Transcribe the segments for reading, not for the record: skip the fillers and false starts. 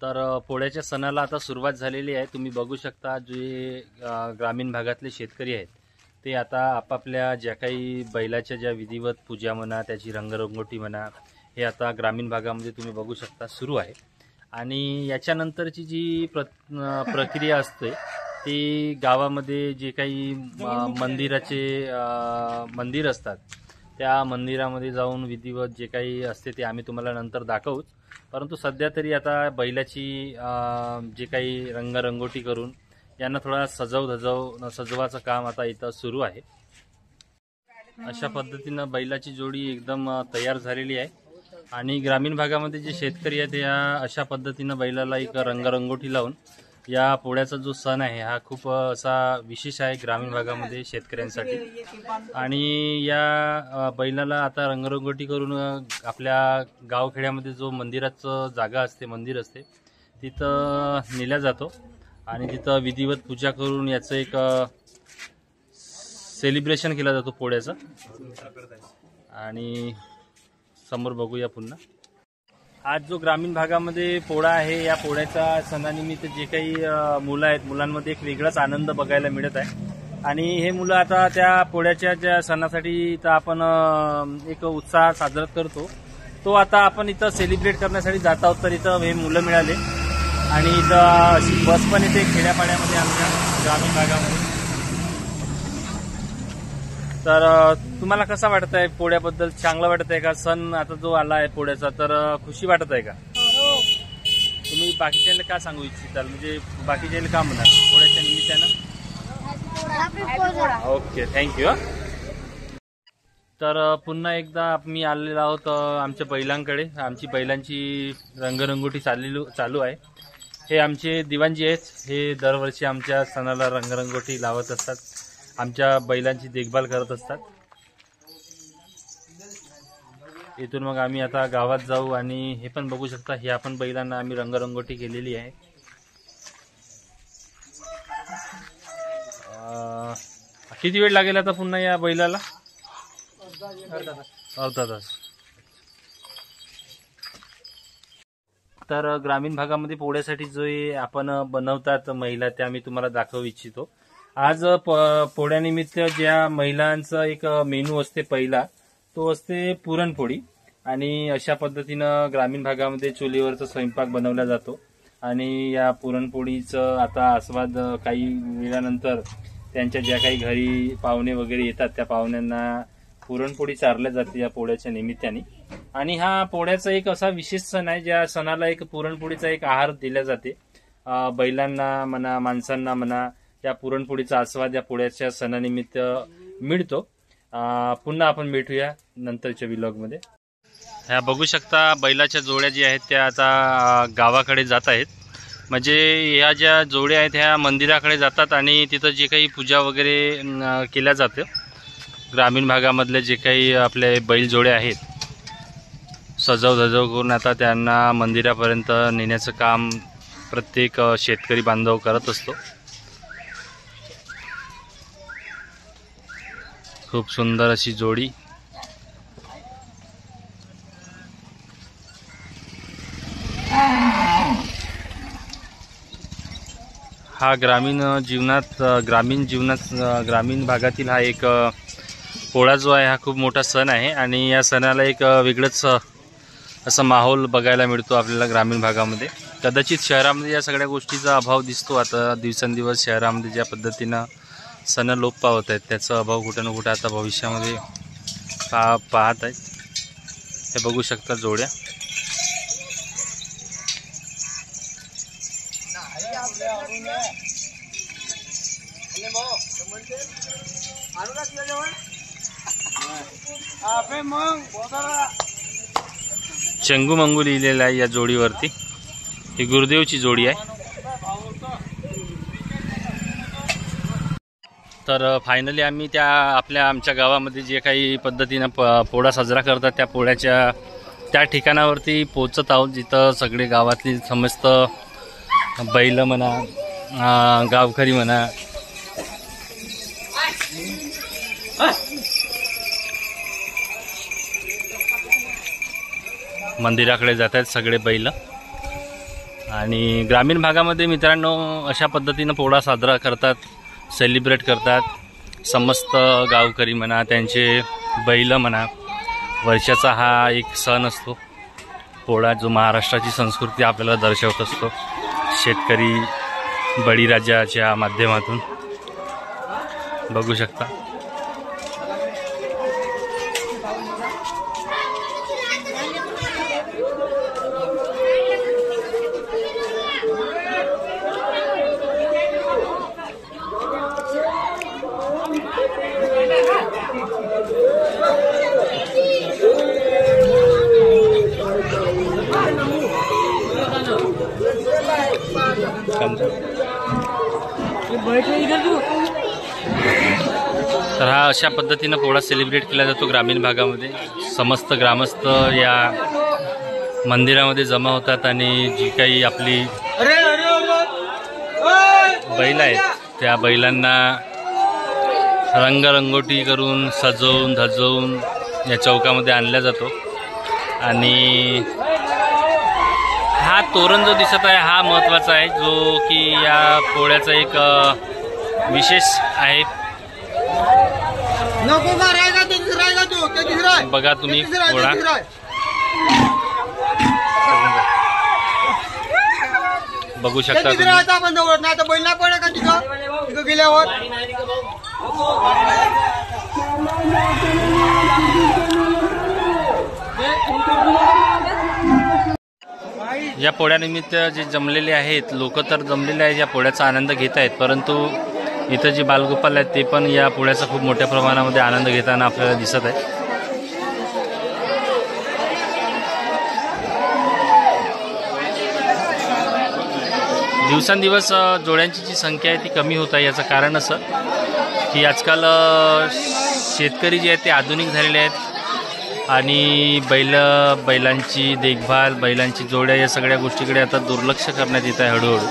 तर पोळ्याच्या सणाला आता सुरुवात झालेली आहे। तुम्ही बघू शकता जे ग्रामीण भागातले शेतकरी आहेत ते आता आपापल्या ज्या काही बैलाच्या ज्या विधिवत पूजा म्हणा, त्याची रंगरंगोटी म्हणा, हे आता ग्रामीण भागामध्ये तुम्ही बघू शकता सुरू आहे। आणि याच्यानंतरची जी प्रक्रिया असते ती गावामध्ये जे काही मंदिर असतात त्या मंदिरामध्ये जाऊन विधिवत जे काही असते ते आम्ही तुम्हाला नंतर दाखवूच। परंतु सध्या तरी आता बैलाची जे काही रंगरंगोटी करून यांना थोडा सजवाचं काम आता इथं सुरू आहे। अशा पद्धतीनं बैलाची जोडी एकदम तयार झालेली आहे। आणि ग्रामीण भागामध्ये जे शेतकरी आहेत या अशा पद्धतीनं बैलाला एक रंगरंगोटी लावून या पोळ्याचा जो सण आहे हा खूप असा विशेष आहे ग्रामीण भागामध्ये शेतकऱ्यांसाठी। आणि या बैलाला आता रंगरंगोटी करून आपल्या गावखेड्यामध्ये जो मंदिराचं जागा असते, मंदिर असते, तिथं नेला जातो आणि तिथं विधिवत पूजा करून याचं एक सेलिब्रेशन केला जातो पोळ्याचं। आणि समोर बघूया पुन्हा आज जो ग्रामीण भागामध्ये पोळा आहे या पोळ्याच्या सणानिमित्त जे काही मुलं आहेत मुलांमध्ये एक वेगळाच आनंद बघायला मिळत आहे। आणि हे मुलं आता त्या पोळ्याच्या ज्या सणासाठी इथं आपण एक उत्साह साजरा करतो तो आता आपण इथं सेलिब्रेट करण्यासाठी जात आहोत। तर इथं हे मुलं मिळाले आणि इथं अशी बस पण येते खेड्यापाड्यामध्ये आमच्या ग्रामीण भागामध्ये। तर तुम्हाला कसं वाटत आहे पोळ्याबद्दल? चांगलं वाटत आहे का? सण आता जो आला आहे पोळ्याचा तर खुशी वाटत आहे का? तुम्ही बाकीच्यांना काय सांगू इच्छिताल, म्हणजे बाकीच्यांना का म्हणा पोळ्याच्या निमित्तानं? Okay, thank you. तर पुन्हा एकदा मी आलेलो आहोत आमच्या बैलांकडे। आमची बैलांची रंगरंगोटी चालू आहे। हे आमचे दिवाणजी आहेत, हे दरवर्षी आमच्या सणाला रंगरंगोटी लावत असतात, आमच्या बैलांची देखभाल करत असतात। इथून मग आम्ही आता गावात जाऊ आणि हे पण बघू शकता हे आपण बैलांना आम्ही रंगरंगोटी केलेली आहे। किती वेळ लागेल आता पुन्हा या बैलाला? अर्धा तास। तर ग्रामीण भागामध्ये पोळ्यासाठी जो आपण बनवतात महिला ते आम्ही तुम्हाला दाखवू इच्छितो। आज पोळ्यानिमित्त ज्या महिलांचा एक मेनू असते पहिला तो असते पुरणपोळी। आणि अशा पद्धतीनं ग्रामीण भागामध्ये चुलीवरचा स्वयंपाक बनवला जातो। आणि या पुरणपोळीचं आता आस्वाद काही वेळानंतर त्यांच्या ज्या काही घरी पाहुणे वगैरे येतात त्या पाहुण्यांना पुरणपोळी चारल्या जाते या पोळ्याच्या निमित्ताने। आणि हा पोळ्याचा एक असा विशेष सण आहे ज्या सणाला एक पुरणपोळीचा एक आहार दिला जाते। बैलांना म्हणा, माणसांना म्हणा, या पुरणपोळीचा आस्वाद या पोळ्याच्या सणानिमित्त मिळतो। पुन्हा आपण भेटूया नंतरच्या व्लॉगमध्ये। ह्या बघू शकता बैलाच्या जोड्या ज्या आहेत त्या आता गावाकडे जात आहेत। म्हणजे ह्या ज्या जोड्या आहेत ह्या मंदिराकडे जातात आणि तिथं जे काही पूजा वगैरे केल्या जाते ग्रामीण भागामधले जे काही आपले बैल जोड्या आहेत सजव करून आता त्यांना मंदिरापर्यंत नेण्याचं काम प्रत्येक शेतकरी बांधव करत असतो। खूप सुंदर अशी जोडी। हा ग्रामीण भागातील हा एक पोळा जो आहे हा खूप मोठा सण आहे। आणि या सणाला एक वेगळंच असा माहोल बघायला मिळतो आपल्याला ग्रामीण भागामध्ये। कदाचित शहरामध्ये या सगळ्या गोष्टीचा अभाव दिसतो आता दिवसेंदिवस। शहरामध्ये ज्या पद्धतीनं सण लोप पावत आहेत त्याचा अभाव कुठे ना कुठे आता भविष्यामध्ये पाहत आहेत। हे बघू शकता जोड्या। चंगू मंगू लिहिलेलं आहे या जोडीवरती। ही गुरुदेवची जोडी आहे। तर फायनली आम्ही आमच्या गावामध्ये जे काही पद्धतीनं पोळा साजरा करतात त्या पोळ्याच्या त्या ठिकाणावरती पोहोचत आहोत जिथं सगळे गावातली समस्त बैल म्हणा, गावकरी म्हणा, मंदिराकडे जात आहेत सगळे बैल। आणि ग्रामीण भागामध्ये मित्रांनो अशा पद्धतीनं पोळा साजरा करतात, सेलिब्रेट करतात। समस्त गावकरी म्हणा, त्यांचे बैल म्हणा, वर्षाचा हा एक सण असतो पोळा, जो महाराष्ट्राची संस्कृती आपल्याला दर्शवत असतो शेतकरी बळीराजाच्या माध्यमातून। बघू शकता तर हा अशा पद्धतीनं पोळा सेलिब्रेट केला जातो ग्रामीण भागामध्ये। समस्त ग्रामस्थ या मंदिरामध्ये जमा होतात आणि जी काही आपली बैल आहेत त्या बैलांना रंगरंगोटी करून सजवून धजवून या चौकामध्ये आणला जातो। आणि हा तोरण जो दिसत आहे हा महत्त्वाचा आहे, जो की या पोळ्याचा एक विशेष आहे। बघा तुम्ही पोळा बघू शकता या पोळ्यानिमित्त जे जमलेले आहेत लोक तर जमलेले आहेत, या पोळ्याचा आनंद घेत आहेत। परंतु इथं जे बालगोपाल आहेत ते पण या पोळ्याचा खूप मोठ्या प्रमाणामध्ये आनंद घेताना आपल्याला दिसत आहे। दिवसांदिवस जोड्यांची जी संख्या आहे ती कमी होत आहे। याचं कारण असं की आजकाल शेतकरी जे आहेत ते आधुनिक झालेले आहेत आणि बैलांची देखभाल, बैलांची जोड्या या सगळ्या गोष्टीकडे आता दुर्लक्ष करण्यात येत आहे हळूहळू,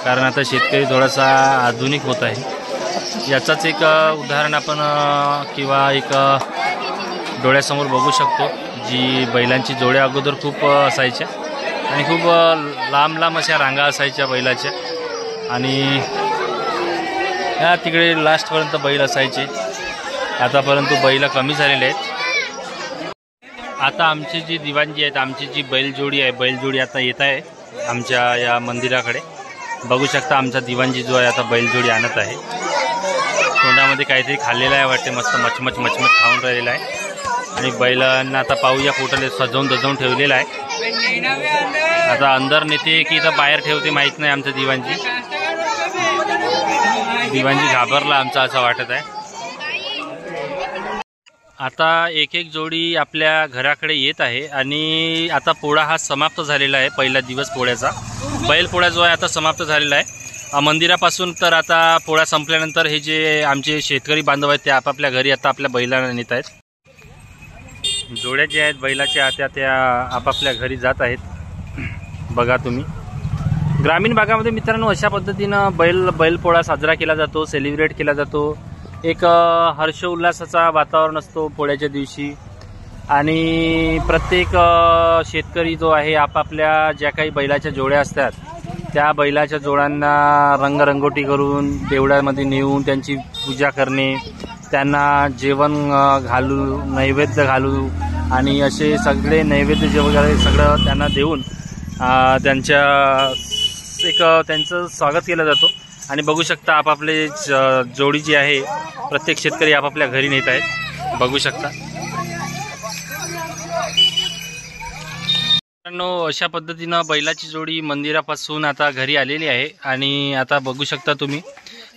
कारण आता शेतकरी थोडासा आधुनिक होत आहे। याचाच एक उदाहरण आपण किंवा एक डोळ्यासमोर बघू शकतो। जी बैलांची जोड्या अगोदर खूप असायच्या आणि खूप लांब लांब अशा रांगा असायच्या बैलाच्या, आणि ह्या तिकडे लास्टपर्यंत बैल असायचे। आता परंतु बैल कमी झालेले आहेत। आता आमची जी दिवाणजी आहेत, आमची जी बैलजोडी आहे, बैलजोडी आता येत आहे आमच्या या मंदिराकडे। बघू शकता आमचा दिवाणजी जो आहे आता बैलजोडी आणत आहे। तोंडामध्ये काहीतरी खाल्लेलं आहे वाटते, मस्त मचमच मचमच खाऊन राहिलेला आहे आणि बैलांना आता पाहूया पोटाला सजवून धजवून ठेवलेलं आहे। आता अंदर नेते की इथं बाहेर ठेवते माहीत नाही आमचा दिवाणजी। दिवाणजी घाबरला आमचा असं वाटत आहे। आता एक एक जोडी आपल्या घराकडे येत आहे आणि आता पोळा हा समाप्त झालेला आहे। पहिला दिवस पोळ्याचा, बैल पोळा जो आहे आता समाप्त झालेला आहे मंदिरापासून। तर आता पोळा संपल्यानंतर हे जे आमचे शेतकरी बांधव आहेत ते आपापल्या घरी आता आपल्या बैलांना नेत आहेत। जोड्या जे आहेत बैलाच्या त्या आपापल्या घरी जात आहेत। बघा तुम्ही ग्रामीण भागामध्ये मित्रांनो अशा पद्धतीनं बैलपोळा साजरा केला जातो, सेलिब्रेट केला जातो। एक हर्ष उल्हासाचा वातावरण असतो पोळ्याच्या दिवशी आणि प्रत्येक शेतकरी जो आहे आपापल्या ज्या काही बैलाच्या जोड्या असतात त्या बैलाच्या जोड्यांना रंगरंगोटी करून देवळामध्ये नेऊन त्यांची पूजा करणे, त्यांना जेवण घालू, नैवेद्य घालू आणि असे सगळे नैवेद्य वगैरे सगळं त्यांना देऊन त्यांचं स्वागत केलं जातो। आणि बघू शकता आपापले जोडी जी आहे प्रत्येक शेतकरी आपापल्या घरी नेत आहेत। बघू शकता अशा पद्धतीनं बैलाची जोडी मंदिरापासून आता घरी आलेली आहे आणि आता बघू शकता तुम्ही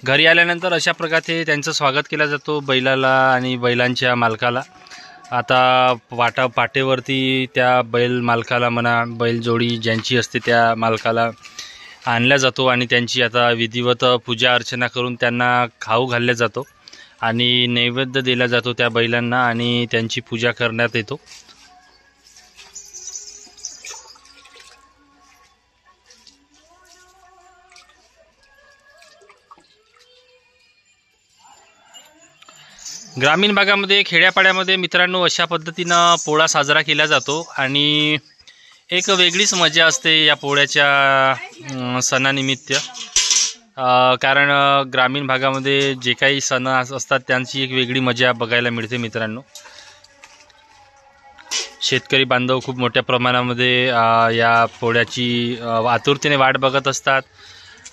घरी आल्यानंतर अशा प्रकारे त्यांचं स्वागत केलं जातो बैलाला आणि बैलांच्या मालकाला। आता पाटेवरती त्या बैल मालकाला म्हणा, बैलजोडी ज्यांची असते त्या मालकाला आणला जातो आणि त्यांची आता विधिवत पूजा अर्चना करून त्यांना खाऊ घालला जातो आणि नैवेद्य दिला जातो त्या बैलांना आणि त्यांची पूजा करण्यात येतो। ग्रामीण भागामध्ये खेड्यापाड्यामध्ये मित्रांनो अशा पद्धतीनं पोळा साजरा केला जातो आणि एक वेगळीच मजा असते या पोळ्याच्या सणानिमित्त, कारण ग्रामीण भागामध्ये जे काही सण असतात त्यांची एक वेगळी मजा बघायला मिळते मित्रांनो. शेतकरी बांधव खूप मोठ्या प्रमाणामध्ये या पोळ्याची आतुरतेने वाट बघत असतात.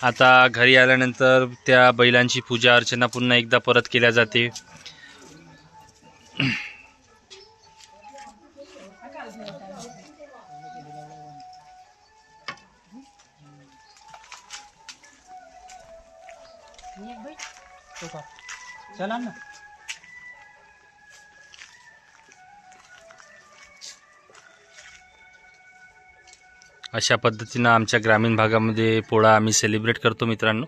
आता घरी आल्यानंतर त्या बैलांची पूजा अर्चना पुन्हा एकदा परत केल्या जाते. चला ना. अशा पद्धतीनं आमच्या ग्रामीण भागामध्ये पोळा आम्ही सेलिब्रेट करतो मित्रांनो.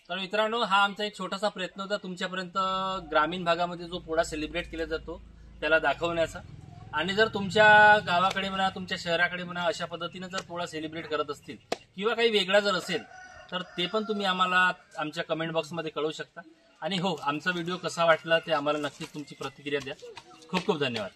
तर मित्रांनो, हा आमचा एक छोटासा प्रयत्न होता तुमच्यापर्यंत ग्रामीण भागामध्ये जो पोळा सेलिब्रेट केला जातो त्याला दाखवण्याचा. आणि जर तुमच्या गावाकडे म्हणा, तुमच्या शहराकडे म्हणा, अशा पद्धतीनं जर पोळा सेलिब्रेट करत असतील किंवा काही वेगळा जर असेल तर ते पण तुम्ही आम्हाला आमच्या कमेंट बॉक्समध्ये कळवू शकता. आणि हो, आमचा व्हिडिओ कसा वाटला ते आम्हाला नक्कीच तुमची प्रतिक्रिया द्या. खूप खूप धन्यवाद.